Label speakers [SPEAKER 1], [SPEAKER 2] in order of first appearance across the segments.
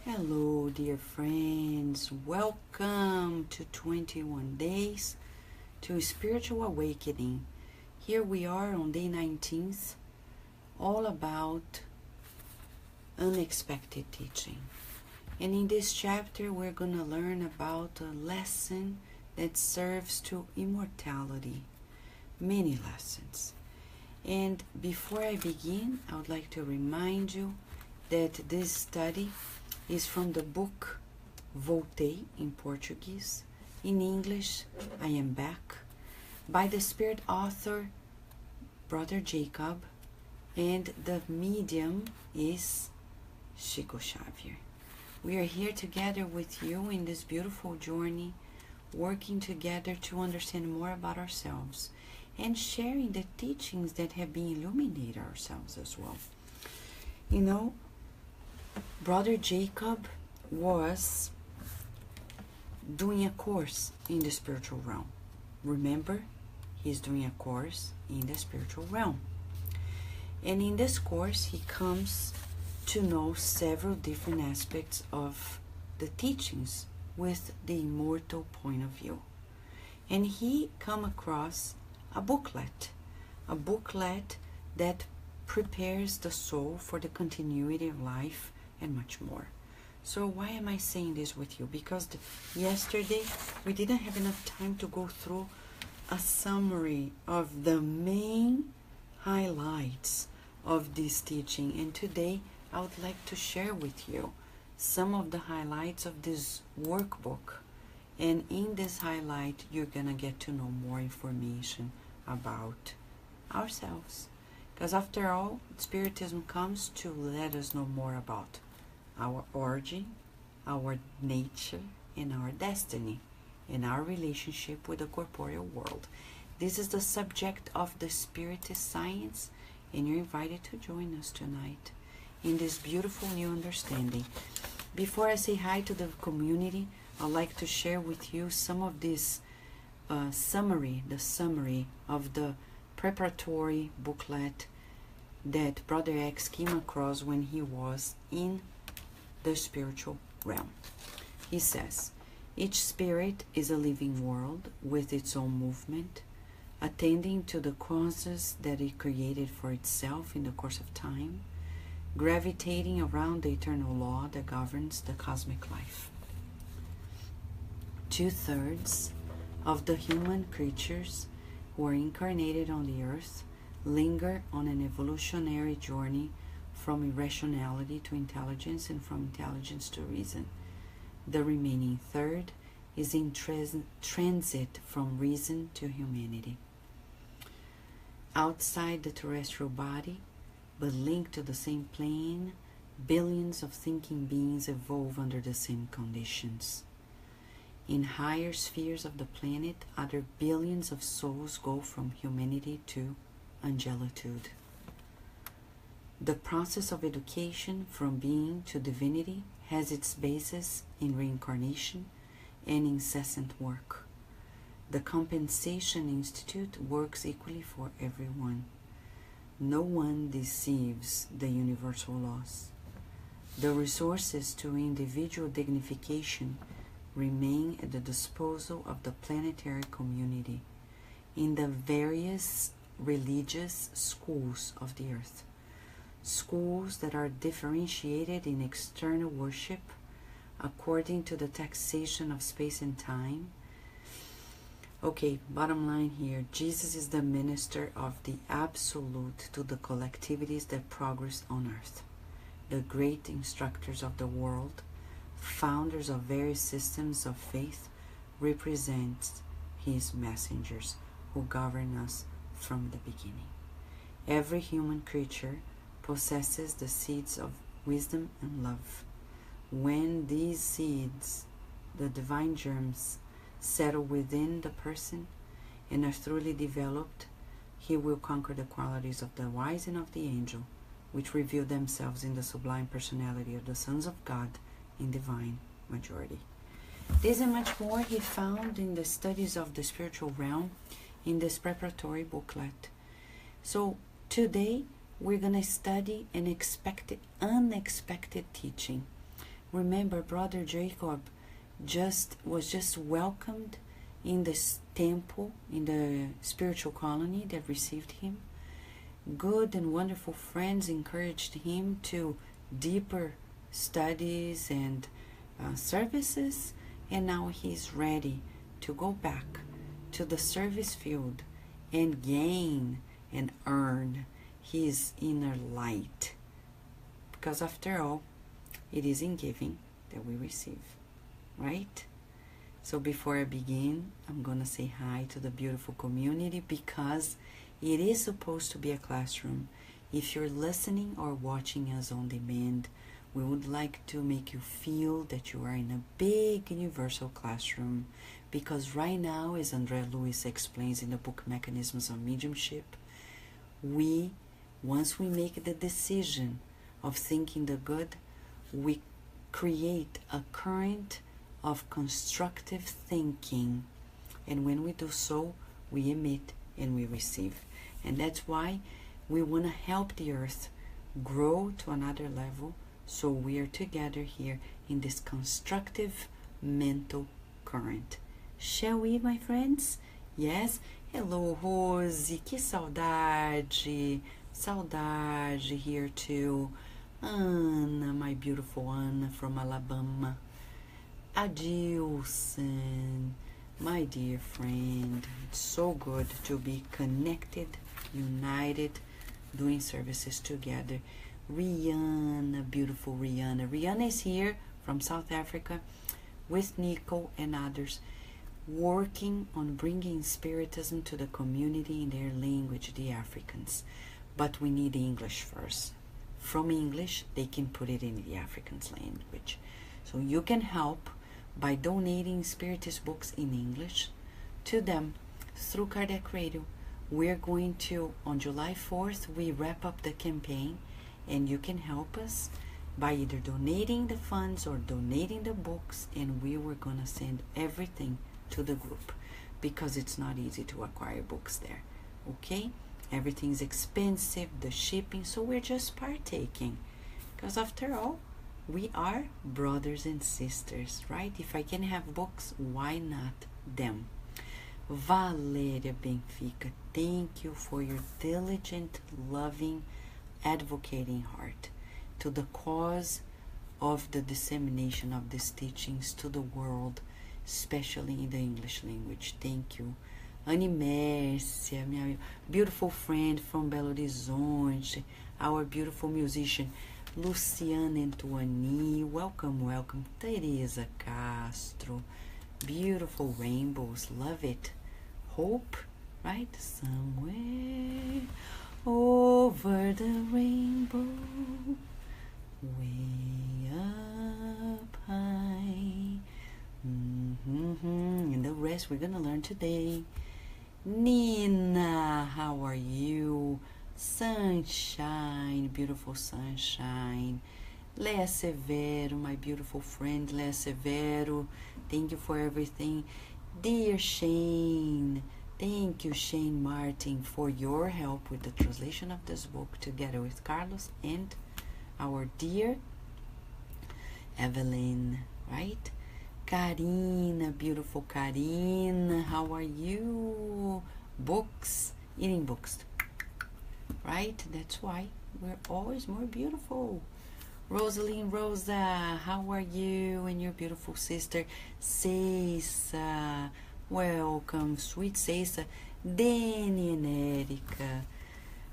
[SPEAKER 1] Hello, dear friends. Welcome to 21 Days to Spiritual Awakening. Here we are on day 19th, all about unexpected teaching. And in this chapter, we're going to learn about a lesson that serves to immortality. Many lessons. And before I begin, I would like to remind you that this study is from the book Voltei in Portuguese. In English, I Am Back, by the Spirit author, Brother Jacob, and the medium is Chico Xavier. We are here together with you in this beautiful journey, working together to understand more about ourselves and sharing the teachings that have been illuminated ourselves as well. You know, Brother Jacob was doing a course in the spiritual realm. Remember, he's doing a course in the spiritual realm. And in this course, he comes to know several different aspects of the teachings with the immortal point of view. And he come across a booklet that prepares the soul for the continuity of life and much more. So why am I saying this with you? Because yesterday we didn't have enough time to go through a summary of the main highlights of this teaching, and today I would like to share with you some of the highlights of this workbook. And in this highlight, you're gonna get to know more information about ourselves. Because after all, Spiritism comes to let us know more about our origin, our nature, and our destiny, and our relationship with the corporeal world. This is the subject of the Spiritist science, and you're invited to join us tonight in this beautiful new understanding. Before I say hi to the community, I'd like to share with you some of this summary of the preparatory booklet that Brother X came across when he was in the spiritual realm. He says, each spirit is a living world with its own movement, attending to the causes that it created for itself in the course of time, gravitating around the eternal law that governs the cosmic life. 2/3 of the human creatures who are incarnated on the earth linger on an evolutionary journey from irrationality to intelligence and from intelligence to reason. The remaining third is in transit from reason to humanity. Outside the terrestrial body, but linked to the same plane, billions of thinking beings evolve under the same conditions. In higher spheres of the planet, other billions of souls go from humanity to angelitude. The process of education from being to divinity has its basis in reincarnation and incessant work. The Compensation Institute works equally for everyone. No one deceives the universal laws. The resources to individual dignification remain at the disposal of the planetary community in the various religious schools of the earth. Schools that are differentiated in external worship according to the taxation of space and time. Okay, bottom line here, Jesus is the minister of the absolute to the collectivities that progress on earth. The great instructors of the world, founders of various systems of faith, represent his messengers who govern us from the beginning. Every human creature possesses the seeds of wisdom and love. When these seeds, the divine germs, settle within the person and are thoroughly developed, he will conquer the qualities of the wise and of the angel, which reveal themselves in the sublime personality of the sons of God in divine majority. This and much more he found in the studies of the spiritual realm in this preparatory booklet. So today we're going to study an unexpected teaching Remember, Brother Jacob was just welcomed in this temple, in the spiritual colony that received him. Good and wonderful friends encouraged him to deeper studies and services, and now he's ready to go back to the service field and gain and earn his inner light. Because after all, it is in giving that we receive, right? So before I begin, I'm going to say hi to the beautiful community, because it is supposed to be a classroom. If you're listening or watching us on demand, we would like to make you feel that you are in a big universal classroom, because right now, as Andrea Lewis explains in the book Mechanisms of Mediumship, once we make the decision of thinking the good, we create a current of constructive thinking, and when we do so, we emit and we receive. And that's why we want to help the earth grow to another level, so we are together here in this constructive mental current. Shall we, my friends? Yes? Hello, Rose, que saudade. Saudade here too. Anna, my beautiful Anna from Alabama. Adilson, my dear friend. It's so good to be connected, united, doing services together. Rihanna, beautiful Rihanna. Rihanna is here from South Africa with Nico and others, working on bringing Spiritism to the community in their language, the Africans. But we need English first. From English, they can put it in the Africans' language. So you can help by donating Spiritist books in English to them through Kardec Radio. We're going to, on July 4th, we wrap up the campaign, and you can help us by either donating the funds or donating the books, and we were going to send everything to the group, because it's not easy to acquire books there, okay? Everything's expensive, the shipping, so we're just partaking, because after all, we are brothers and sisters, right? If I can have books, why not them? Valéria Benfica, thank you for your diligent, loving, advocating heart to the cause of the dissemination of these teachings to the world, especially in the English language. Thank you. Annie Mércia, my beautiful friend from Belo Horizonte, our beautiful musician, Luciana Antoini, welcome, welcome. Teresa Castro, beautiful rainbows, love it. Hope, right? Somewhere over the rainbow, way up high. And the rest we're gonna learn today. Nina, how are you? Sunshine, beautiful sunshine. Lea Severo, my beautiful friend Lea Severo, thank you for everything. Dear Shane, thank you, Shane Martin, for your help with the translation of this book, together with Carlos and our dear Evelyn, right? Karina, beautiful Karina, how are you? Books, eating books, right? That's why we're always more beautiful. Rosaline Rosa, how are you? And your beautiful sister Ceisa, welcome, sweet Ceisa. Danny and Erica,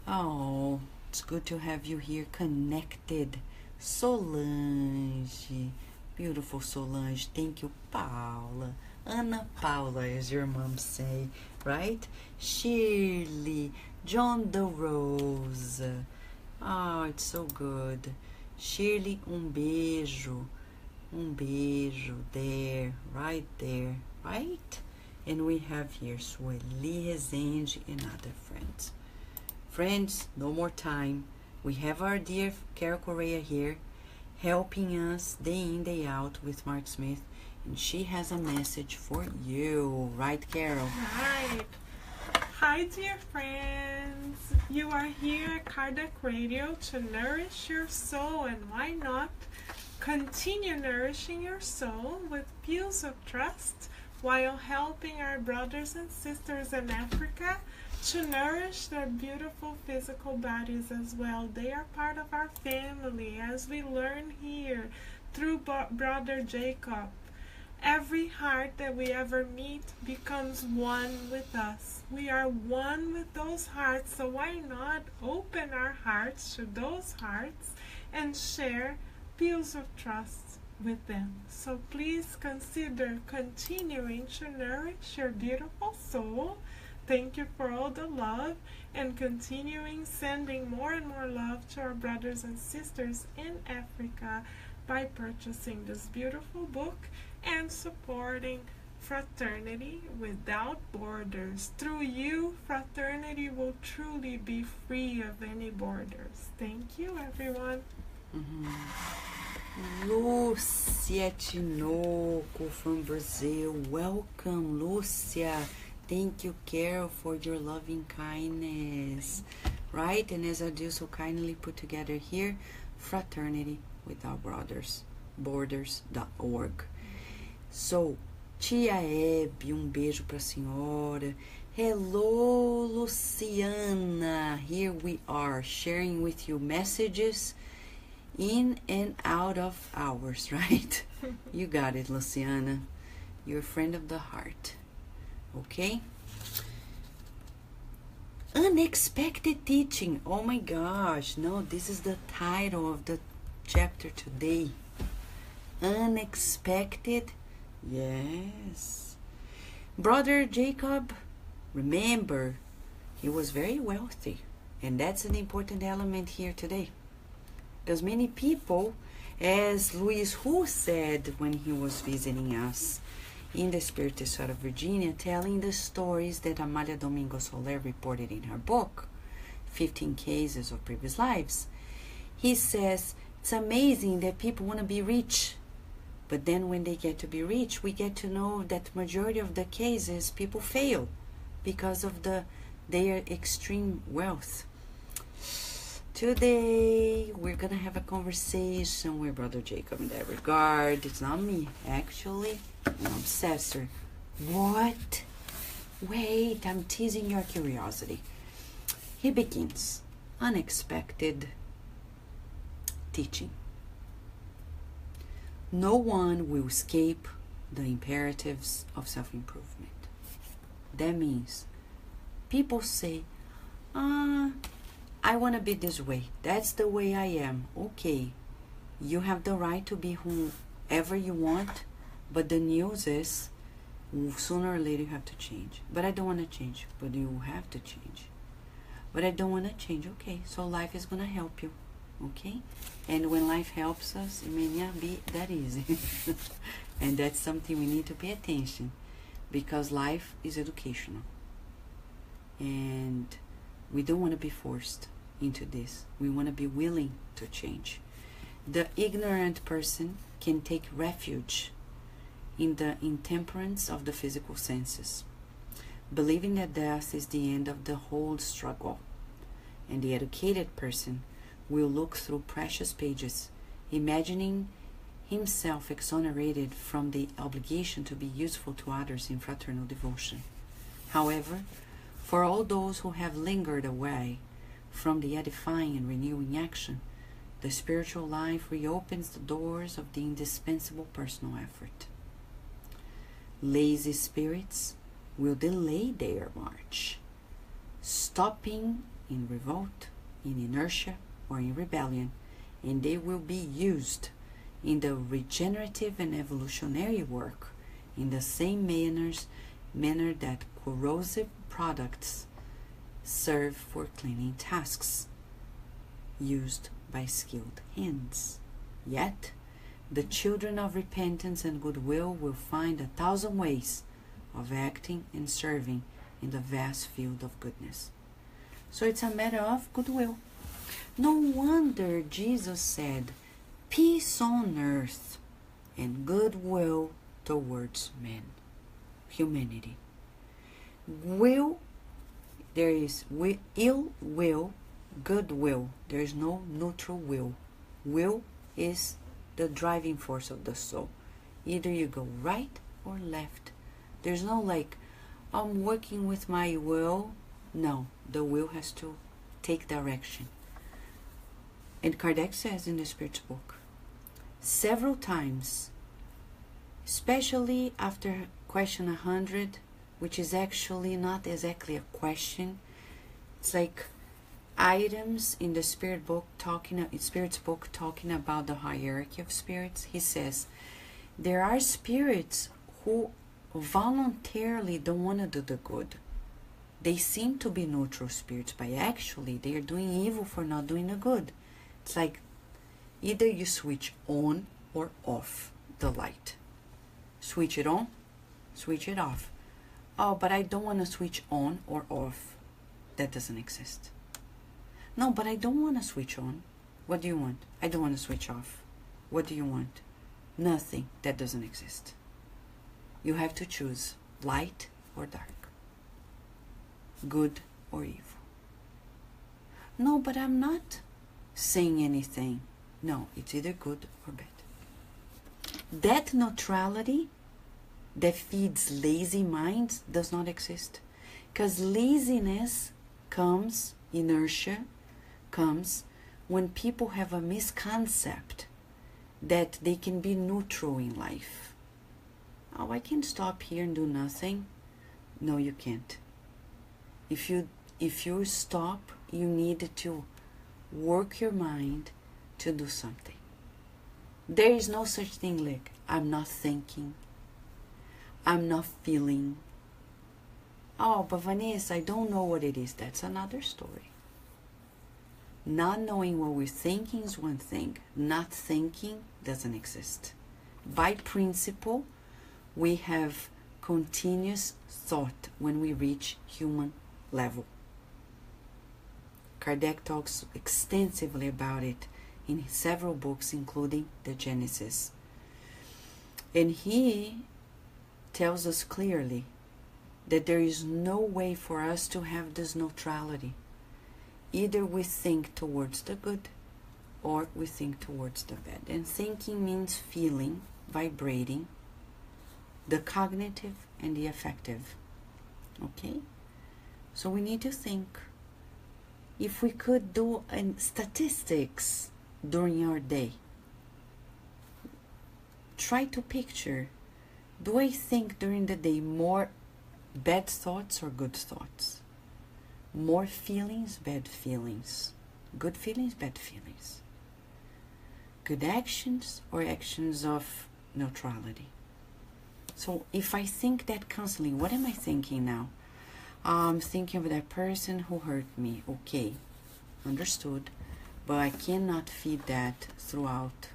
[SPEAKER 1] oh, it's good to have you here connected. Solange, beautiful Solange, thank you. Paula, Ana Paula, as your mom say, right? Shirley, John DeRose, oh, it's so good. Shirley, beijo there, right there, right? And we have here Sueli Rezende and other friends. Friends, no more time. We have our dear Carol Correa here, helping us day in, day out with Mark Smith, and she has a message for you, right, Carol?
[SPEAKER 2] Right. Hi, dear friends. You are here at Kardec Radio to nourish your soul, and why not Continue nourishing your soul with peels of trust while helping our brothers and sisters in Africa to nourish their beautiful physical bodies as well. They are part of our family, as we learn here through Brother Jacob. Every heart that we ever meet becomes one with us. We are one with those hearts, so why not open our hearts to those hearts and share peels of trust with them? So please consider continuing to nourish your beautiful soul. Thank you for all the love, and continuing sending more and more love to our brothers and sisters in Africa by purchasing this beautiful book and supporting Fraternity Without Borders. Through you, fraternity will truly be free of any borders. Thank you, everyone.
[SPEAKER 1] Lúcia Tinoco from Brazil. Welcome, Lúcia. Thank you, Carol, for your loving kindness. Right? And as Adil so kindly put together here, Fraternity Without Borders.org. So, Tia Hebe, beijo pra senhora. Hello, Luciana. Here we are, sharing with you messages in and out of hours, right? You got it, Luciana. You're a friend of the heart. Okay? Unexpected teaching. Oh my gosh. No, this is the title of the chapter today. Unexpected. Yes. Brother Jacob, remember, he was very wealthy. And that's an important element here today. Because many people, as Luis Hu said when he was visiting us in the Spirited Soul of Virginia, telling the stories that Amalia Domingo Soler reported in her book, 15 Cases of Previous Lives. He says, it's amazing that people want to be rich. But then when they get to be rich, we get to know that majority of the cases, people fail because of their extreme wealth. Today, we're going to have a conversation with Brother Jacob in that regard. It's not me, actually. An obsessor. What? Wait, I'm teasing your curiosity. He begins. Unexpected teaching. No one will escape the imperatives of self-improvement. That means people say, I want to be this way. That's the way I am. Okay, you have the right to be whoever you want, but the news is sooner or later you have to change. But I don't want to change. But you have to change. But I don't want to change. Okay, so life is going to help you. Okay? And when life helps us, it may not be that easy. And that's something we need to pay attention, because life is educational. And we don't want to be forced into this. We want to be willing to change. The ignorant person can take refuge in the intemperance of the physical senses, believing that death is the end of the whole struggle. And the educated person will look through precious pages, imagining himself exonerated from the obligation to be useful to others in fraternal devotion. However, for all those who have lingered away from the edifying and renewing action, the spiritual life reopens the doors of the indispensable personal effort. Lazy spirits will delay their march, stopping in revolt, in inertia, or in rebellion, and they will be used in the regenerative and evolutionary work in the same manner that corrosive products serve for cleaning tasks used by skilled hands. Yet, the children of repentance and goodwill will find 1,000 ways of acting and serving in the vast field of goodness. So it's a matter of goodwill. No wonder Jesus said, peace on earth and goodwill towards men, humanity. Will, there is ill will, goodwill. There is no neutral will. Will is the driving force of the soul. Either you go right or left. There's no like, I'm working with my will. No, the will has to take direction. And Kardec says in the Spirit's book, several times, especially after question 100, which is actually not exactly a question. It's like items in the Spirit's book talking about the hierarchy of spirits. He says there are spirits who voluntarily don't want to do the good. They seem to be neutral spirits, but actually they are doing evil for not doing the good. It's like either you switch on or off the light. Switch it on, switch it off. Oh, but I don't want to switch on or off. That doesn't exist. No, but I don't want to switch on. What do you want? I don't want to switch off. What do you want? Nothing. That doesn't exist. You have to choose light or dark. Good or evil. No, but I'm not saying anything. No, it's either good or bad. That neutrality that feeds lazy minds does not exist. Because laziness comes, inertia comes, when people have a misconcept that they can be neutral in life. Oh, I can stop here and do nothing. No, you can't. If you stop, you need to work your mind to do something. There is no such thing like, I'm not thinking, I'm not feeling. Oh, but Vanessa, I don't know what it is. That's another story. Not knowing what we're thinking is one thing. Not thinking doesn't exist. By principle, we have continuous thought when we reach human level. Kardec talks extensively about it in several books, including the Genesis. And he tells us clearly that there is no way for us to have this neutrality. Either we think towards the good or we think towards the bad. And thinking means feeling, vibrating, the cognitive and the affective. Okay? So we need to think. If we could do statistics during our day, try to picture, do I think during the day more bad thoughts or good thoughts? More feelings, bad feelings? Good feelings, bad feelings? Good actions or actions of neutrality? So if I think that constantly, what am I thinking now? I'm thinking of that person who hurt me. Okay, understood. But I cannot feed that throughout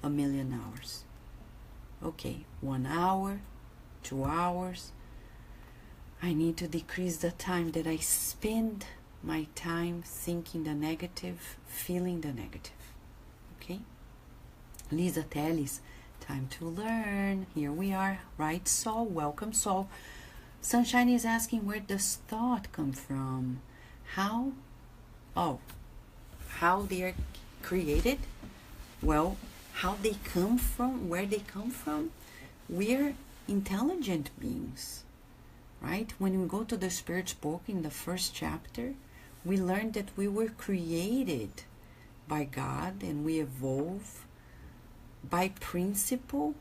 [SPEAKER 1] 1,000,000 hours. Okay, 1 hour, 2 hours. I need to decrease the time that I spend my time thinking the negative, feeling the negative. Okay? Lisa Teles, time to learn. Here we are. Right, Sol? Welcome, Sol. Sunshine is asking, where does thought come from? How? Oh, how they are created? Well, how they come from, where they come from? We're intelligent beings, right? When we go to the Spirit's book in the first chapter, we learn that we were created by God and we evolve by principle.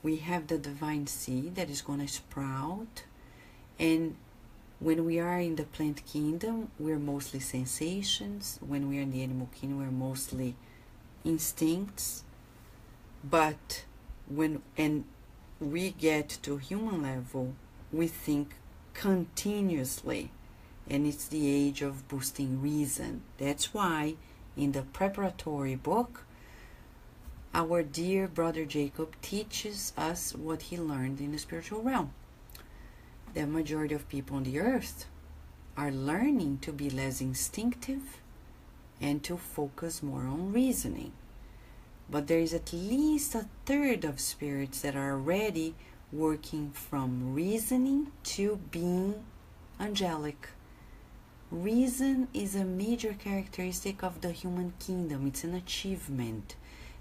[SPEAKER 1] We have the divine seed that is going to sprout. And when we are in the plant kingdom, we're mostly sensations. When we are in the animal kingdom, we're mostly instincts. But when we get to human level, we think continuously. And it's the age of boosting reason. That's why in the preparatory book, our dear brother Jacob teaches us what he learned in the spiritual realm. The majority of people on the earth are learning to be less instinctive and to focus more on reasoning. But there is at least a third of spirits that are already working from reasoning to being angelic. Reason is a major characteristic of the human kingdom. It's an achievement.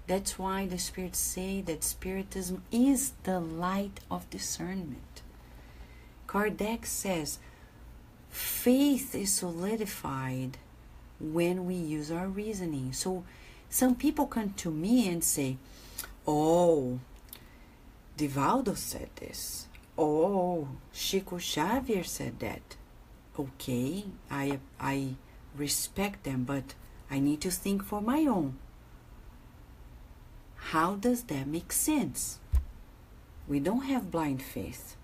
[SPEAKER 1] That's why the spirits say that Spiritism is the light of discernment. Kardec says, faith is solidified when we use our reasoning. So some people come to me and say, oh, Divaldo said this. Oh, Chico Xavier said that. Okay, I respect them, but I need to think for my own. How does that make sense? We don't have blind faith.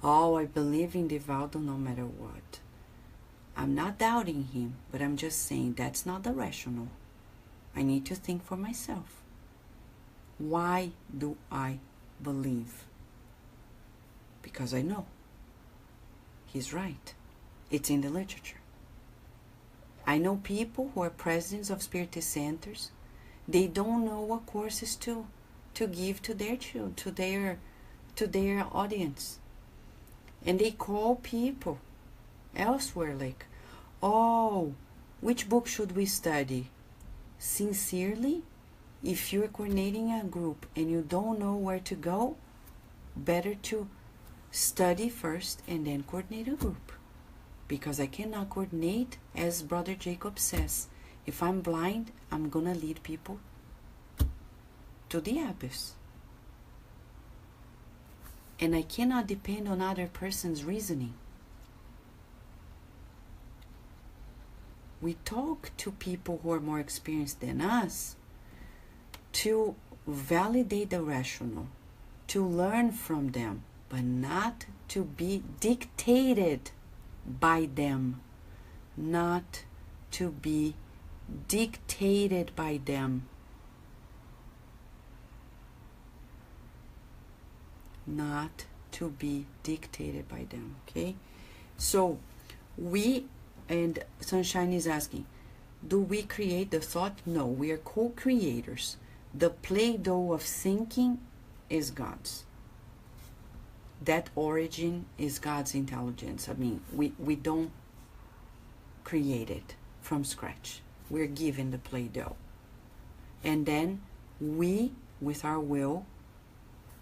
[SPEAKER 1] Oh, I believe in Divaldo no matter what. I'm not doubting him, but I'm just saying that's not the rational. I need to think for myself. Why do I believe? Because I know. He's right. It's in the literature. I know people who are presidents of Spiritist centers. They don't know what courses to give to their children, to their audience. And they call people elsewhere like, oh, which book should we study? Sincerely, if you're coordinating a group and you don't know where to go, better to study first and then coordinate a group. Because I cannot coordinate, as Brother Jacob says. If I'm blind, I'm going to lead people to the abyss. And I cannot depend on other person's reasoning. We talk to people who are more experienced than us to validate the rational, to learn from them, but not to be dictated by them, not to be dictated by them. Not to be dictated by them, okay? So we, and Sunshine is asking, do we create the thought? No, we are co-creators. The Play-Doh of thinking is God's. That origin is God's intelligence. I mean, we don't create it from scratch. We're given the Play-Doh. And then we, with our will,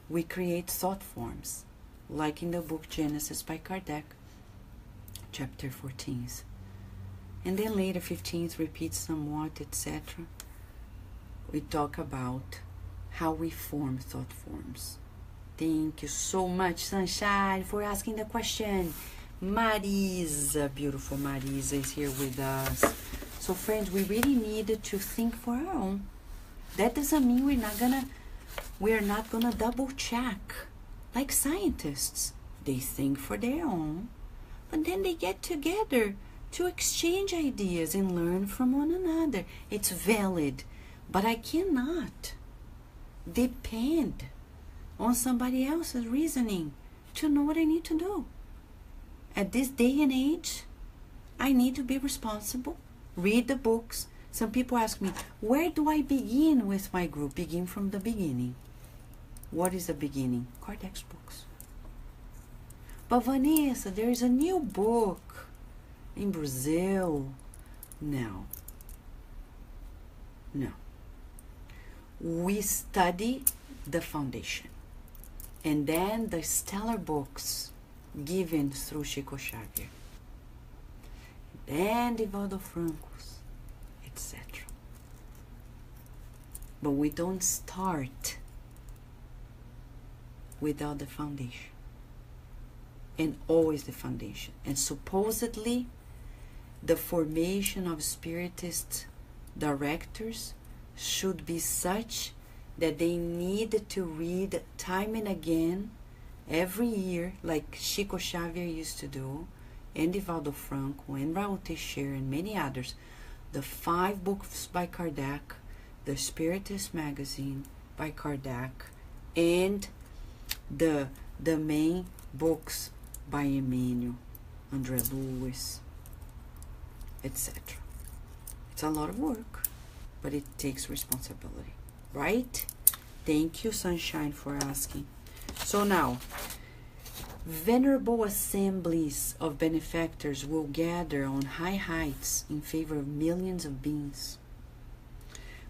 [SPEAKER 1] we create thought forms, like in the book Genesis by Kardec, chapter 14. And then later 15th repeats somewhat, etc. We talk about how we form thought forms. Thank you so much, Sunshine, for asking the question. Marisa, beautiful Marisa, is here with us. So friends, we really need to think for our own. That doesn't mean we're not gonna double check. Like scientists, they think for their own, but then they get together to exchange ideas and learn from one another. It's valid, but I cannot depend on somebody else's reasoning to know what I need to do. At this day and age, I need to be responsible, read the books. Some people ask me, where do I begin with my group? Begin from the beginning. What is the beginning? Kardec's books. But Vanessa, there is a new book in Brazil. No. We study the foundation. And then the stellar books given through Chico Xavier. Then Divaldo Francos, etc. But we don't start without the foundation. And always the foundation. And supposedly, the formation of Spiritist directors should be such that they need to read time and again, every year, like Chico Xavier used to do, and Divaldo Franco, and Raul Teixeira, and many others, the 5 books by Kardec, the Spiritist magazine by Kardec, and the main books by Emmanuel, André Luiz, etc. It's a lot of work, but it takes responsibility, right? Thank you, Sunshine, for asking. So now, venerable assemblies of benefactors will gather on high heights in favor of millions of beings.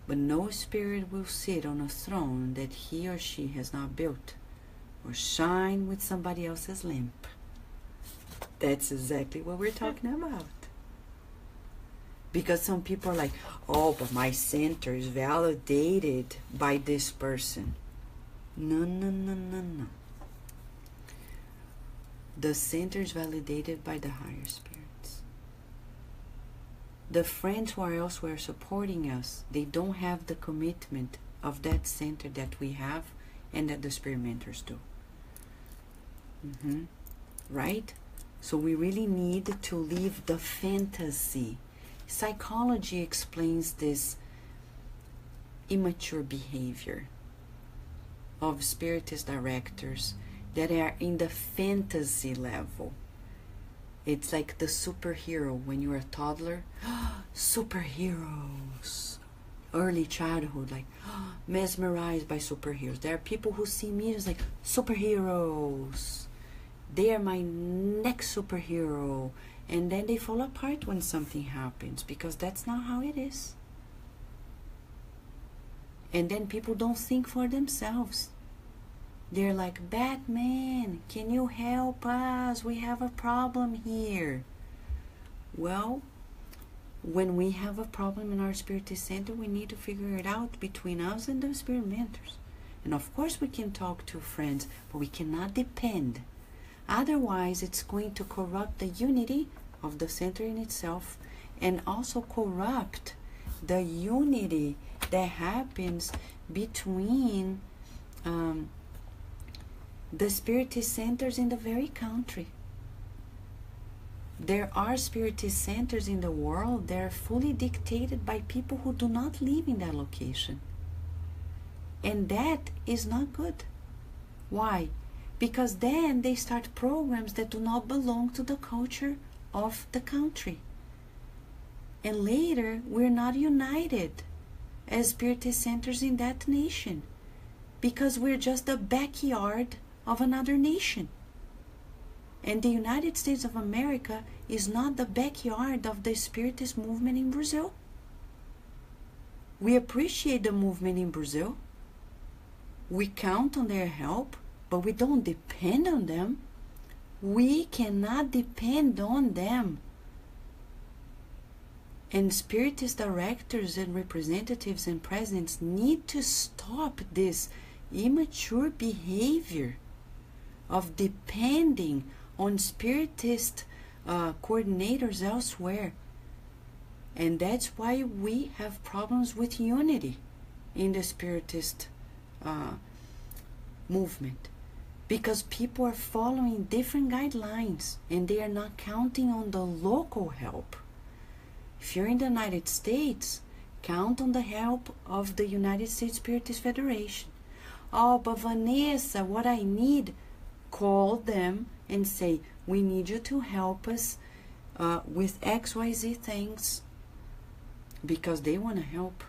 [SPEAKER 1] But no spirit will sit on a throne that he or she has not built, or shine with somebody else's lamp. That's exactly what we're talking about. Because some people are like, oh, but my center is validated by this person. No, no, no, no, no. The center is validated by the higher spirits. The friends who are elsewhere supporting us, they don't have the commitment of that center that we have and that the spirit mentors do. Right? So we really need to leave the fantasy. Psychology explains this immature behavior of spiritist directors that are in the fantasy level. It's like the superhero when you're a toddler. Superheroes. Early childhood, like mesmerized by superheroes. There are people who see me as like superheroes. They are my next superhero. And then they fall apart when something happens, because that's not how it is. And then people don't think for themselves. They're like, Batman, can you help us? We have a problem here. Well, when we have a problem in our spiritist center, we need to figure it out between us and the spirit mentors. And of course we can talk to friends, but we cannot depend. Otherwise, it's going to corrupt the unity of the center in itself, and also corrupt the unity that happens between the spiritist centers in the very country. There are spiritist centers in the world that are fully dictated by people who do not live in that location. And that is not good. Why? Because then they start programs that do not belong to the culture of the country. And later, we're not united as spiritist centers in that nation, because we're just the backyard of another nation. And the United States of America is not the backyard of the spiritist movement in Brazil. We appreciate the movement in Brazil. We count on their help, but we don't depend on them. We cannot depend on them. And spiritist directors and representatives and presidents need to stop this immature behavior of depending on spiritist coordinators elsewhere. And that's why we have problems with unity in the spiritist movement. Because people are following different guidelines and they are not counting on the local help. If you're in the United States, count on the help of the United States Spiritist Federation. Oh, but Vanessa, what I need, call them and say, we need you to help us with XYZ things, because they want to help.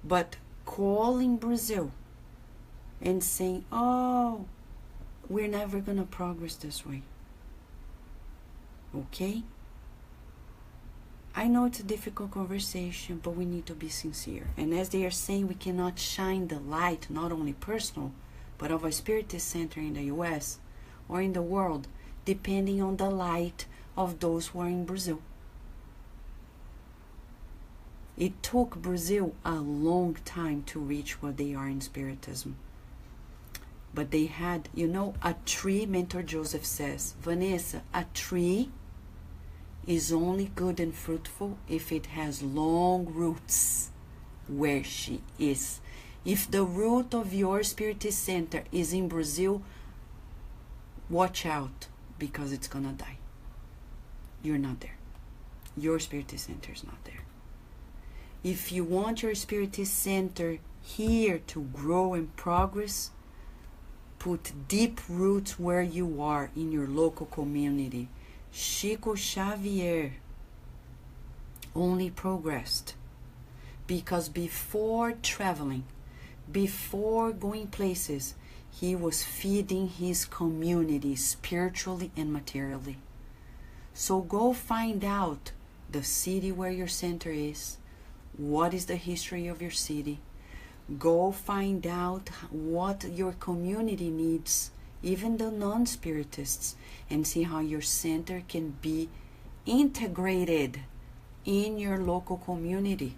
[SPEAKER 1] But calling Brazil and saying, oh, we're never going to progress this way. Okay? I know it's a difficult conversation, but we need to be sincere. And as they are saying, we cannot shine the light, not only personal, but of a spiritist center in the US or in the world, depending on the light of those who are in Brazil. It took Brazil a long time to reach what they are in Spiritism. But they had, a tree, Mentor Joseph says, Vanessa, a tree is only good and fruitful if it has long roots where she is. If the root of your spiritist center is in Brazil, watch out, because it's gonna die. You're not there. Your spiritist center is not there. If you want your spiritist center here to grow and progress, put deep roots where you are in your local community. Chico Xavier only progressed because before traveling, before going places, he was feeding his community spiritually and materially. So go find out the city where your center is, what is the history of your city. Go find out what your community needs, even the non-spiritists, and see how your center can be integrated in your local community.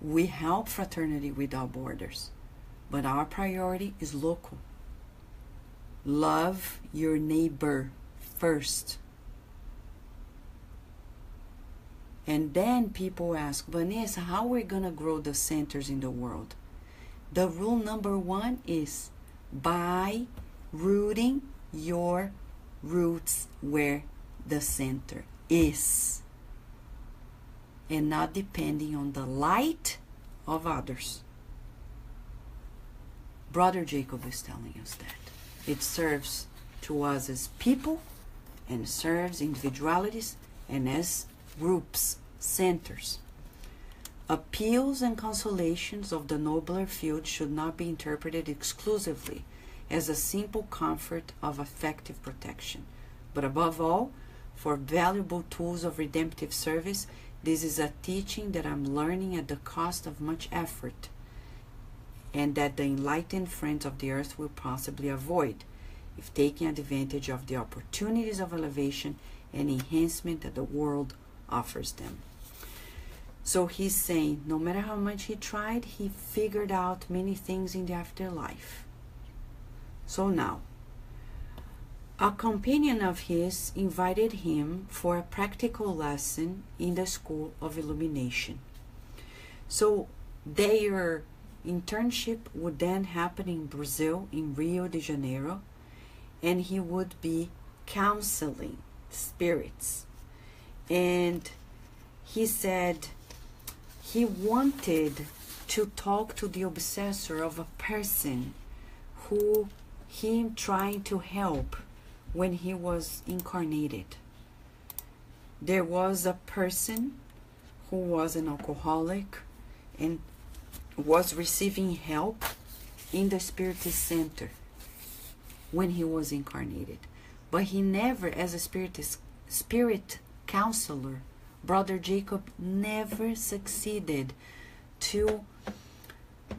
[SPEAKER 1] We help Fraternity Without Borders, but our priority is local. Love your neighbor first. And then people ask, Vanessa, how are we going to grow the centers in the world? The rule number one is by rooting your roots where the center is, and not depending on the light of others. Brother Jacob is telling us that. It serves to us as people, and serves individualities and as groups, centers. Appeals and consolations of the nobler field should not be interpreted exclusively as a simple comfort of effective protection, but above all, for valuable tools of redemptive service. This is a teaching that I'm learning at the cost of much effort, and that the enlightened friends of the earth will possibly avoid, if taking advantage of the opportunities of elevation and enhancement that the world offers them. So he's saying, no matter how much he tried, he figured out many things in the afterlife. So now, a companion of his invited him for a practical lesson in the School of Illumination. So their internship would then happen in Brazil, in Rio de Janeiro, and he would be counseling spirits. And he said he wanted to talk to the obsessor of a person who he trying to help when he was incarnated. There was a person who was an alcoholic and was receiving help in the Spiritist Center when he was incarnated. But he never, as a spirit counselor, Brother Jacob never succeeded to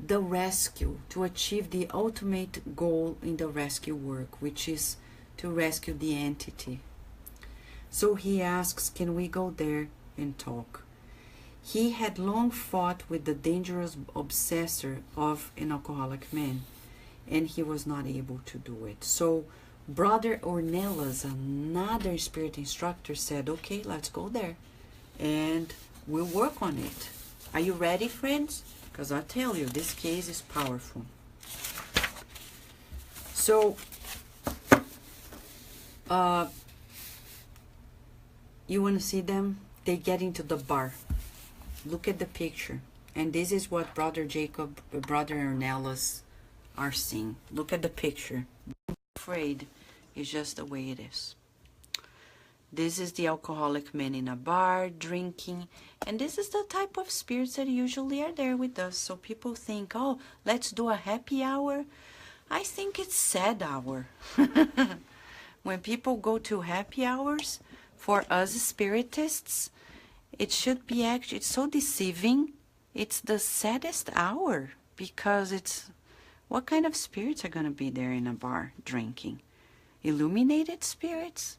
[SPEAKER 1] the rescue, to achieve the ultimate goal in the rescue work, which is to rescue the entity. So he asks, can we go there and talk? He had long fought with the dangerous obsessor of an alcoholic man, and he was not able to do it. So Brother Ornelas, another spirit instructor, said, okay, let's go there and we'll work on it. Are you ready, friends? Because I tell you, this case is powerful. So you want to see them? They get into the bar. Look at the picture. And this is what Brother Jacob, Brother Ornelas are seeing. Look at the picture. Don't be afraid. It's just the way it is. This is the alcoholic man in a bar drinking. And this is the type of spirits that usually are there with us. So people think, oh, let's do a happy hour. I think it's sad hour. When people go to happy hours, for us spiritists, it should be actually, it's so deceiving. It's the saddest hour, because it's, what kind of spirits are going to be there in a bar drinking? Illuminated spirits.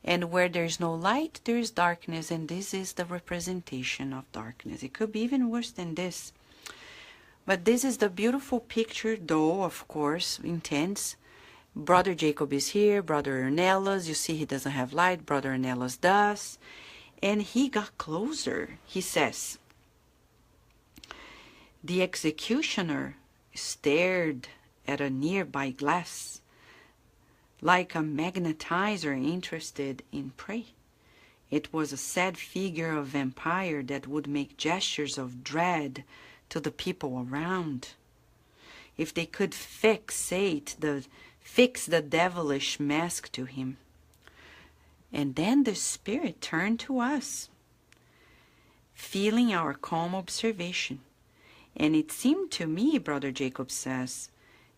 [SPEAKER 1] And where there's no light, there is darkness, and this is the representation of darkness. It could be even worse than this. But this is the beautiful picture, though, of course, intense. Brother Jacob is here, Brother Ornelas, you see he doesn't have light, Brother Ornelas does. And he got closer, he says. The executioner stared at a nearby glass, like a magnetizer interested in prey. It was a sad figure of vampire that would make gestures of dread to the people around. If they could fix the devilish mask to him. And then the spirit turned to us, feeling our calm observation. And it seemed to me, Brother Jacob says,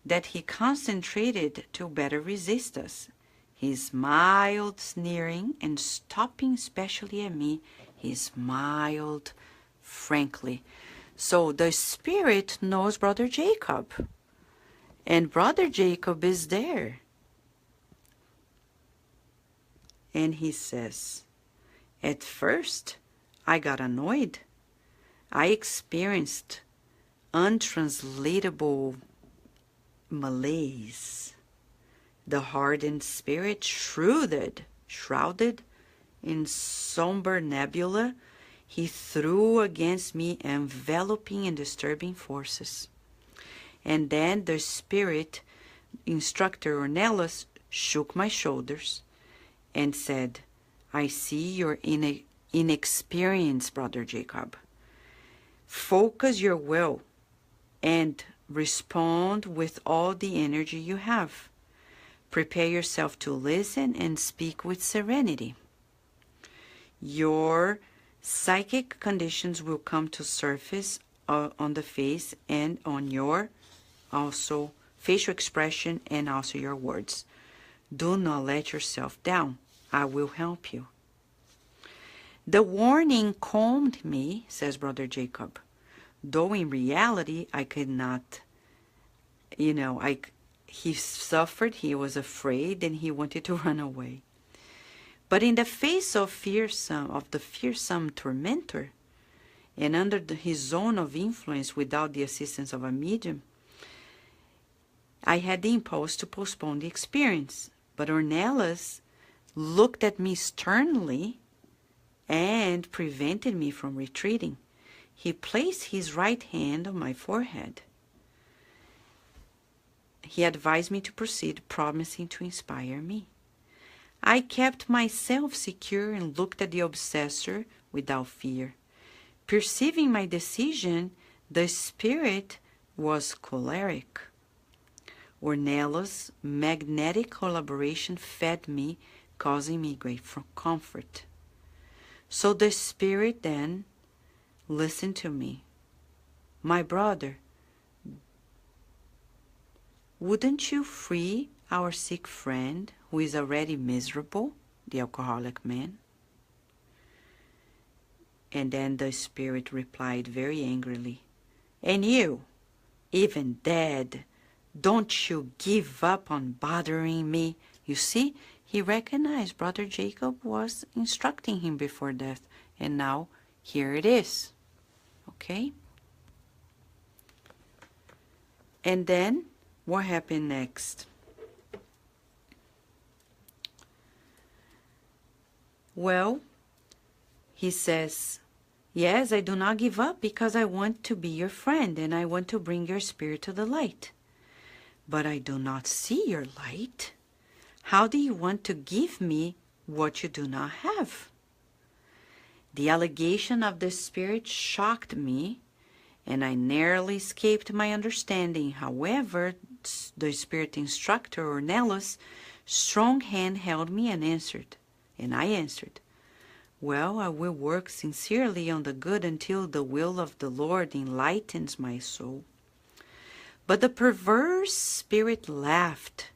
[SPEAKER 1] that he concentrated to better resist us. He smiled, sneering, and stopping especially at me, he smiled frankly. So the Spirit knows Brother Jacob. And Brother Jacob is there. And he says, at first, I got annoyed. I experienced untranslatable malaise. The hardened spirit, shrouded in somber nebula, he threw against me enveloping and disturbing forces. And then the spirit, instructor Ornelas, shook my shoulders and said, I see you're inexperienced, Brother Jacob. Focus your will and respond with all the energy you have. Prepare yourself to listen and speak with serenity. Your psychic conditions will come to surface on the face and on your also facial expression and also your words. Do not let yourself down. I will help you. The warning calmed me, says Brother Jacob, though in reality I could not, he suffered, he was afraid, and he wanted to run away. But in the face of the fearsome tormentor, and under his zone of influence without the assistance of a medium, I had the impulse to postpone the experience. But Ornelas looked at me sternly and prevented me from retreating. He placed his right hand on my forehead. He advised me to proceed, promising to inspire me. I kept myself secure and looked at the obsessor without fear. Perceiving my decision, the spirit was choleric. Ornelas' magnetic collaboration fed me, causing me great comfort. So the spirit then listened to me. My brother, wouldn't you free our sick friend who is already miserable, the alcoholic man? And then the spirit replied very angrily, and you, even dead, don't you give up on bothering me. You see, he recognized Brother Jacob was instructing him before death, and now here it is. Okay? And then, what happened next? Well, he says, yes, I do not give up because I want to be your friend and I want to bring your spirit to the light. But I do not see your light. How do you want to give me what you do not have? The allegation of the spirit shocked me, and I narrowly escaped my understanding. However, the spirit instructor, Ornelas' strong hand held me and I answered, well, I will work sincerely on the good until the will of the Lord enlightens my soul. But the perverse spirit laughed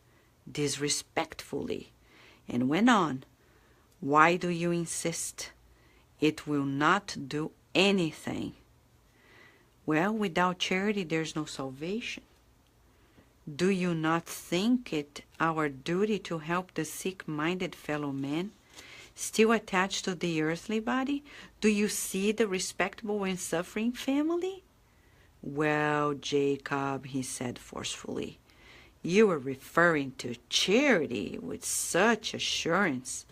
[SPEAKER 1] disrespectfully and went on, why do you insist? It will not do anything. Well, without charity there's no salvation. Do you not think it our duty to help the sick-minded fellow man still attached to the earthly body? Do you see the respectable and suffering family? Well, Jacob, he said forcefully, you are referring to charity with such assurance.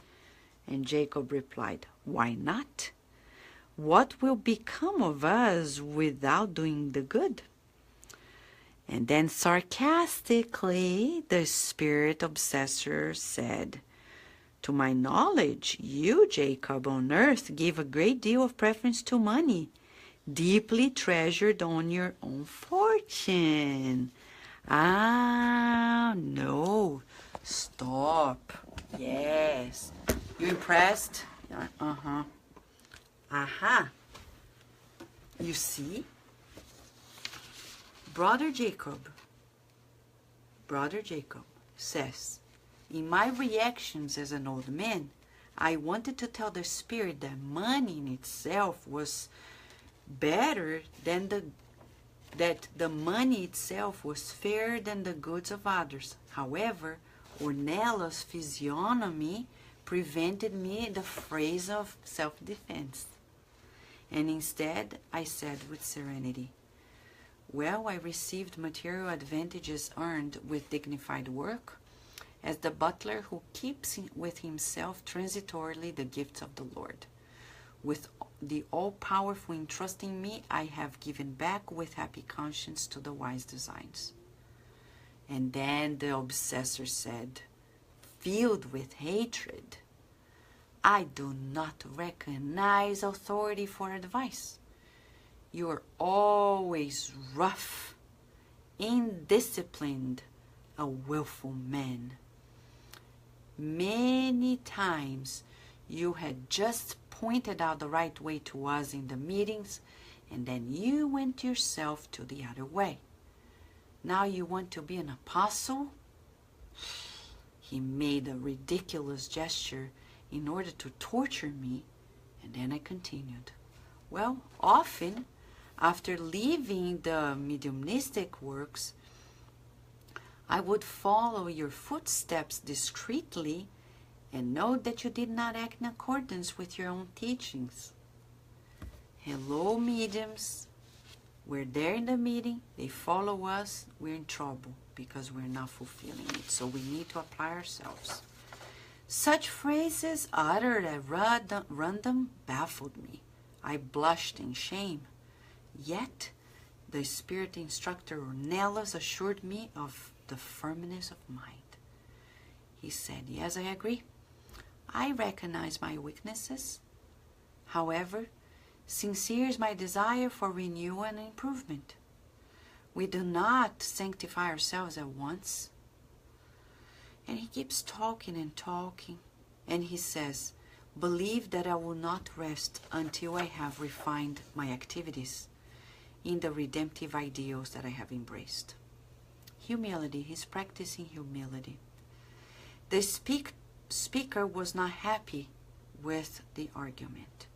[SPEAKER 1] And Jacob replied, why not? What will become of us without doing the good? And then sarcastically, the spirit obsessor said, to my knowledge, you, Jacob, on earth give a great deal of preference to money, deeply treasured on your own fortune. Ah, no. Stop. Yes. You impressed? Uh-huh. Aha. You see? Brother Jacob says, in my reactions as an old man, I wanted to tell the spirit that money in itself was better than that the money itself was fairer than the goods of others. However, Ornella's physiognomy prevented me the phrase of self-defense. And instead, I said with serenity, well, I received material advantages earned with dignified work, as the butler who keeps with himself transitorily the gifts of the Lord. With the all-powerful entrusting me, I have given back with happy conscience to the wise designs. And then the obsessor said, filled with hatred, I do not recognize authority for advice. You are always rough, indisciplined, a willful man. Many times you had just pointed out the right way to us in the meetings, and then you went yourself to the other way. Now you want to be an apostle? He made a ridiculous gesture in order to torture me, and then I continued. Well, often, after leaving the mediumistic works, I would follow your footsteps discreetly and note that you did not act in accordance with your own teachings. Hello, mediums. We're there in the meeting, they follow us, we're in trouble because we're not fulfilling it. So we need to apply ourselves. Such phrases uttered at random baffled me. I blushed in shame. Yet, the spirit instructor Ornelas assured me of the firmness of mind. He said, yes, I agree. I recognize my weaknesses. However, sincere is my desire for renewal and improvement. We do not sanctify ourselves at once. And he keeps talking and talking. And he says, believe that I will not rest until I have refined my activities in the redemptive ideals that I have embraced. Humility, he's practicing humility. The speaker was not happy with the argument.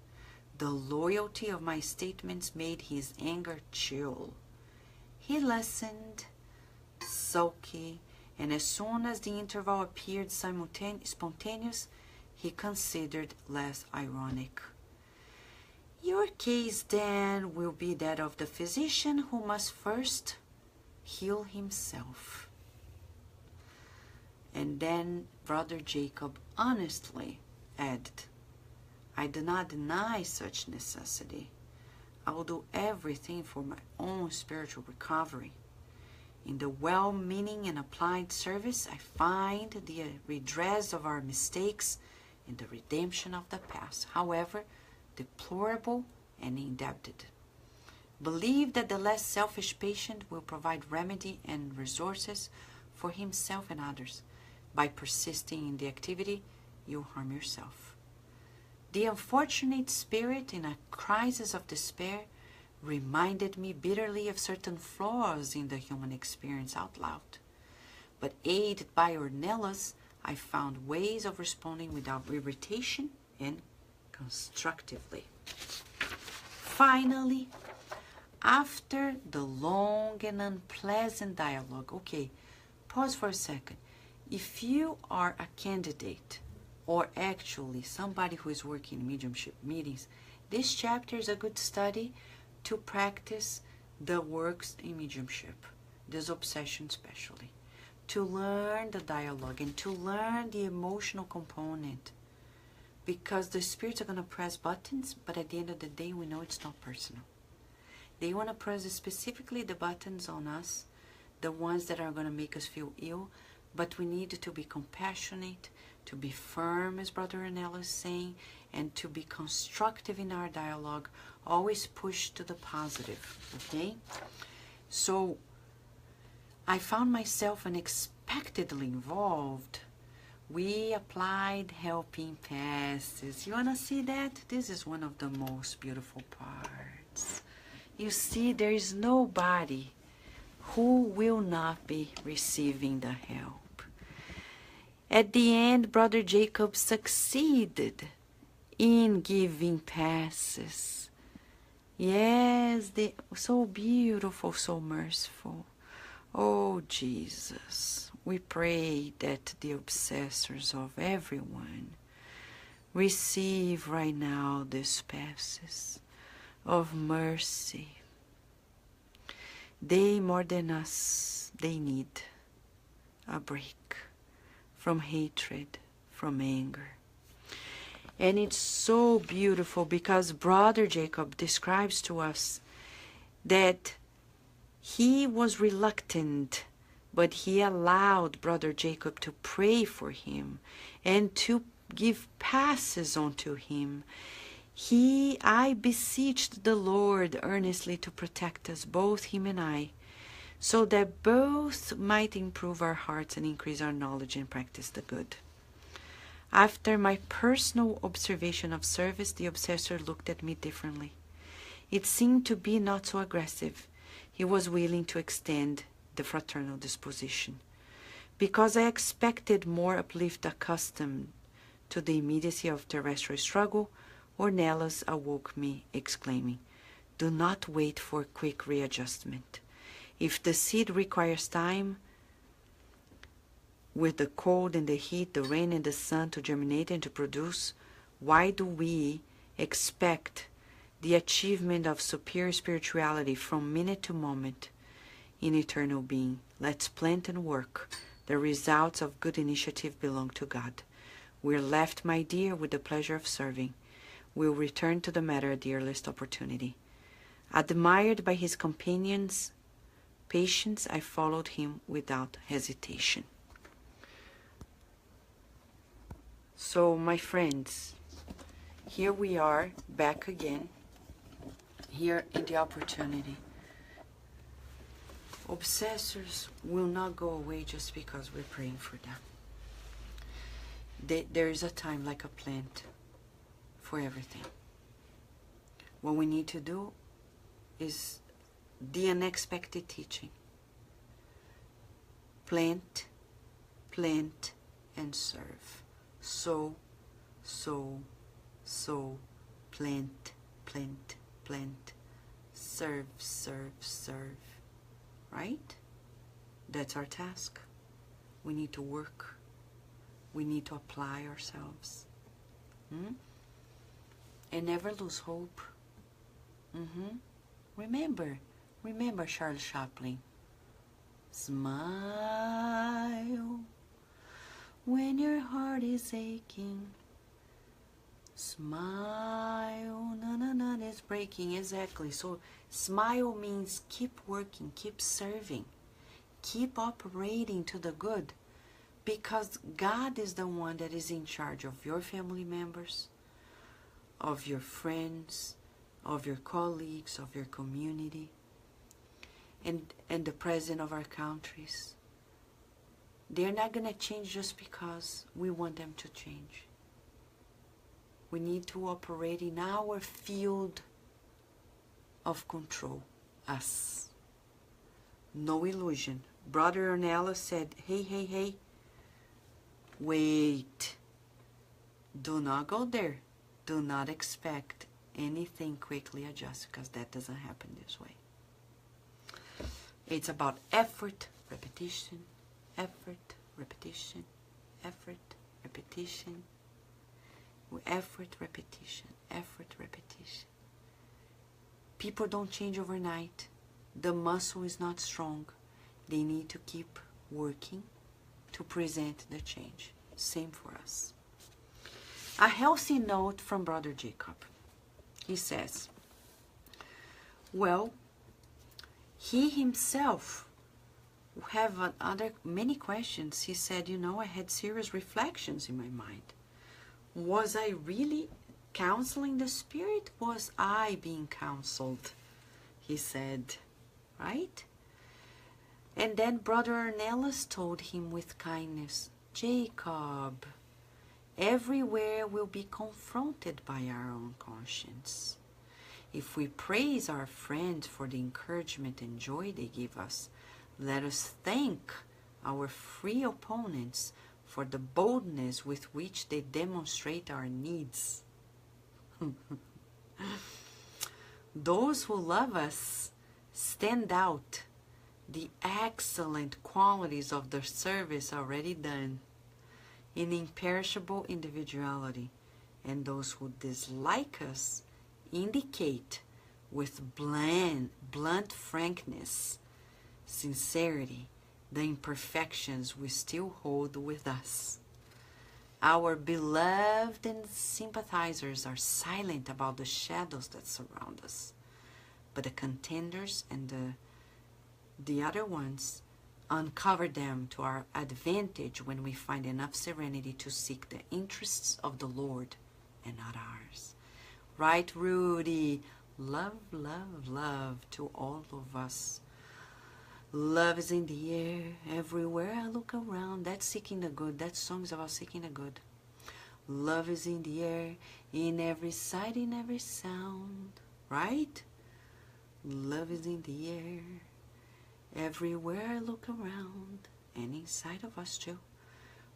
[SPEAKER 1] The loyalty of my statements made his anger chill. He listened, sulky, and as soon as the interval appeared spontaneous, he considered less ironic. Your case, then, will be that of the physician who must first heal himself. And then Brother Jacob honestly added, I do not deny such necessity. I will do everything for my own spiritual recovery. In the well-meaning and applied service, I find the redress of our mistakes and the redemption of the past, however deplorable and indebted. Believe that the less selfish patient will provide remedy and resources for himself and others. By persisting in the activity, you harm yourself. The unfortunate spirit in a crisis of despair reminded me bitterly of certain flaws in the human experience out loud. But aided by Ornelas, I found ways of responding without irritation and constructively. Finally, after the long and unpleasant dialogue, okay, pause for a second. If you are a candidate or actually somebody who is working in mediumship meetings, this chapter is a good study to practice the works in mediumship, this obsession especially, to learn the dialogue and to learn the emotional component, because the spirits are going to press buttons, but at the end of the day, we know it's not personal. They want to press specifically the buttons on us, the ones that are going to make us feel ill, but we need to be compassionate, to be firm, as Brother Ornelas is saying, and to be constructive in our dialogue, always push to the positive, okay? So I found myself unexpectedly involved. We applied helping passes. You want to see that? This is one of the most beautiful parts. You see, there is nobody who will not be receiving the help. At the end, Brother Jacob succeeded in giving passes. Yes, they so beautiful, so merciful. Oh Jesus, we pray that the obsessors of everyone receive right now these passes of mercy. They, more than us, they need a break from hatred, from anger. And it's so beautiful because Brother Jacob describes to us that he was reluctant, but he allowed Brother Jacob to pray for him and to give passes unto him. I beseeched the Lord earnestly to protect us, both him and I, so that both might improve our hearts and increase our knowledge and practice the good. After my personal observation of service, the obsessor looked at me differently. It seemed to be not so aggressive. He was willing to extend the fraternal disposition. Because I expected more uplift accustomed to the immediacy of terrestrial struggle, Ornelas awoke me, exclaiming, "Do not wait for quick readjustment. If the seed requires time, with the cold and the heat, the rain and the sun to germinate and to produce, why do we expect the achievement of superior spirituality from minute to moment in eternal being? Let's plant and work. The results of good initiative belong to God. We're left, my dear, with the pleasure of serving. We'll return to the matter at the earliest opportunity." Admired by his companion's patience, I followed him without hesitation. So, my friends, here we are back again, here in the opportunity. Obsessors will not go away just because we're praying for them. There is a time, like a plant, for everything. What we need to do is the unexpected teaching. Plant, plant, and serve. Sow, plant, plant, plant, serve, serve, serve. Right? That's our task. We need to work. We need to apply ourselves. And never lose hope. Remember Charles Chaplin. Smile when your heart is aching. Smile, none is breaking. Exactly. So smile means keep working, keep serving, keep operating to the good, because God is the one that is in charge of your family members, of your friends, of your colleagues, of your community, and the president of our countries. They're not going to change just because we want them to change. We need to operate in our field of control, us. No illusion. Brother Ornelas said, hey, wait. Do not go there. Do not expect anything quickly adjusted, because that doesn't happen this way. It's about effort, repetition, effort, repetition, effort, repetition, effort, repetition, effort, repetition. People don't change overnight. The muscle is not strong. They need to keep working to present the change. Same for us. A healthy note from Brother Jacob. He says, well, he himself have many questions. He said, I had serious reflections in my mind. Was I really counseling the spirit? Was I being counseled? He said, right? And then Brother Ornelas told him with kindness, Jacob, everywhere we'll be confronted by our own conscience. If we praise our friends for the encouragement and joy they give us, let us thank our free opponents for the boldness with which they demonstrate our needs. Those who love us stand out the excellent qualities of their service already done in imperishable individuality, and those who dislike us indicate with blunt frankness, sincerity, the imperfections we still hold with us. Our beloved and sympathizers are silent about the shadows that surround us, but the contenders and the other ones uncover them to our advantage when we find enough serenity to seek the interests of the Lord and not ours. Right, Rudy? Love, love, love to all of us. Love is in the air, everywhere I look around. That's seeking the good. That song's about seeking the good. Love is in the air, in every sight, in every sound. Right? Love is in the air, everywhere I look around, and inside of us too.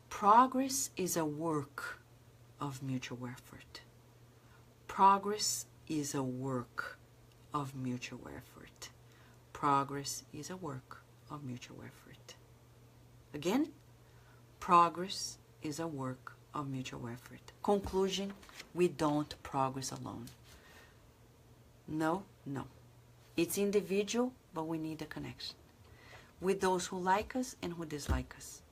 [SPEAKER 1] Progress is a work of mutual effort. Progress is a work of mutual effort. Progress is a work of mutual effort. Again, progress is a work of mutual effort. Conclusion, we don't progress alone. No, no. It's individual, but we need a connection with those who like us and who dislike us.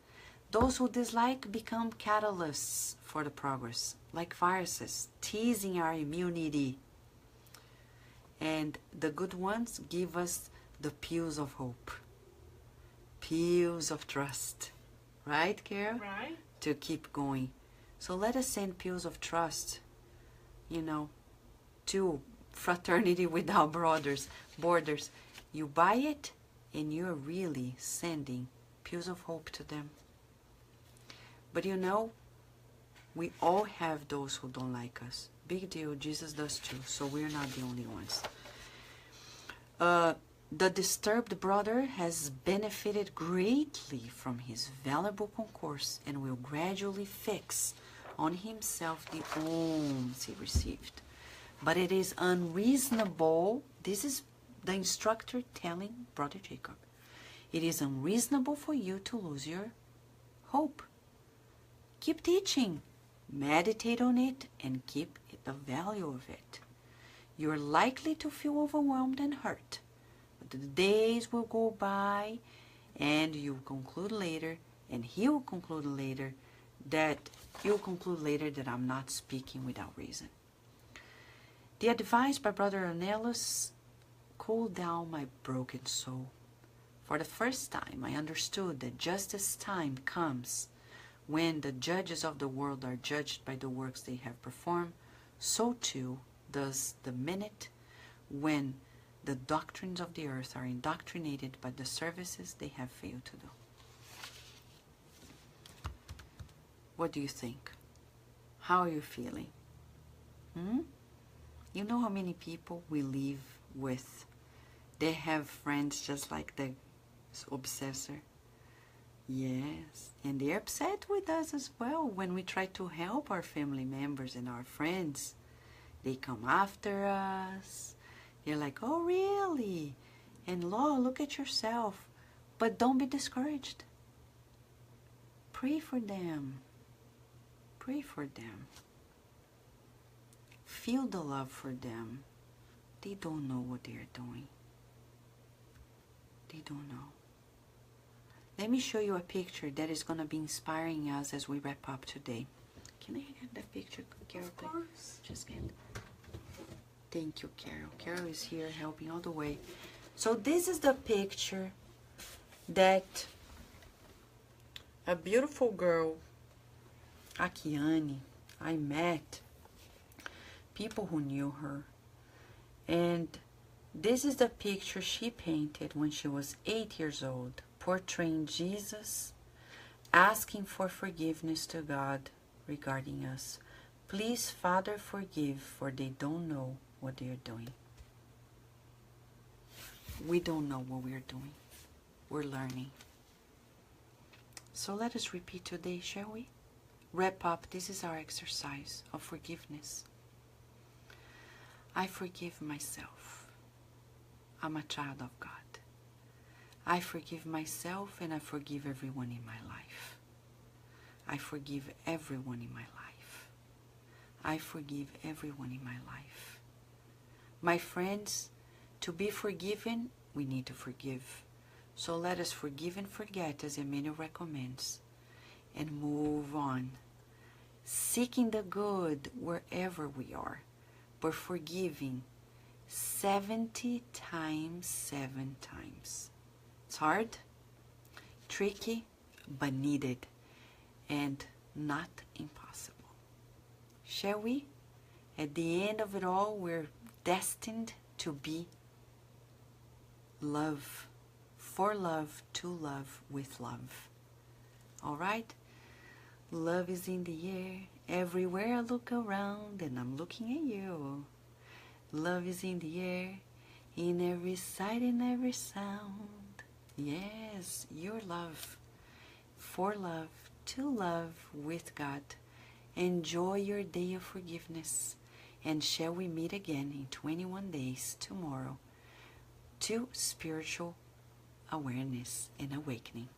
[SPEAKER 1] Those who dislike become catalysts for the progress, like viruses, teasing our immunity. And the good ones give us the pills of hope, pills of trust. Right, Carol?
[SPEAKER 2] Right.
[SPEAKER 1] To keep going. So let us send pills of trust, to Fraternity Without Borders. You buy it, and you're really sending pills of hope to them. But we all have those who don't like us. Big deal, Jesus does too, so we're not the only ones. The disturbed brother has benefited greatly from his valuable concourse and will gradually fix on himself the alms he received. But it is unreasonable, this is the instructor telling Brother Jacob, it is unreasonable for you to lose your hope. Keep teaching, meditate on it, and keep the value of it. You're likely to feel overwhelmed and hurt, but the days will go by, and you'll conclude later, and he'll conclude later that I'm not speaking without reason. The advice by Brother Ornelas cooled down my broken soul. For the first time, I understood that just as time comes when the judges of the world are judged by the works they have performed, so too does the minute when the doctrines of the earth are indoctrinated by the services they have failed to do. What do you think? How are you feeling? You know how many people we live with? They have friends just like the obsessor. Yes, and they're upset with us as well when we try to help our family members and our friends. They come after us. They're like, oh, really? And Lord, look at yourself. But don't be discouraged. Pray for them. Pray for them. Feel the love for them. They don't know what they're doing. They don't know. Let me show you a picture that is going to be inspiring us as we wrap up today. Can I get that picture, Carol?
[SPEAKER 2] Of course.
[SPEAKER 1] Just get. Thank you, Carol. Carol is here helping all the way. So this is the picture that a beautiful girl, Akiane, I met people who knew her. And this is the picture she painted when she was 8 years old, portraying Jesus, asking for forgiveness to God regarding us. Please, Father, forgive, for they don't know what they are doing. We don't know what we are doing. We're learning. So let us repeat today, shall we? Wrap up. This is our exercise of forgiveness. I forgive myself. I'm a child of God. I forgive myself and I forgive everyone in my life. I forgive everyone in my life. I forgive everyone in my life. My friends, to be forgiven, we need to forgive. So let us forgive and forget, as Emmanuel recommends, and move on, seeking the good wherever we are, but forgiving 70 times 7 times. It's hard, tricky, but needed, and not impossible. Shall we? At the end of it all, we're destined to be love, for love, to love, with love. All right? Love is in the air. Everywhere I look around, and I'm looking at you. Love is in the air, in every sight and every sound. Yes, your love, for love, to love, with God. Enjoy your day of forgiveness. And shall we meet again in 21 days tomorrow to spiritual awareness and awakening.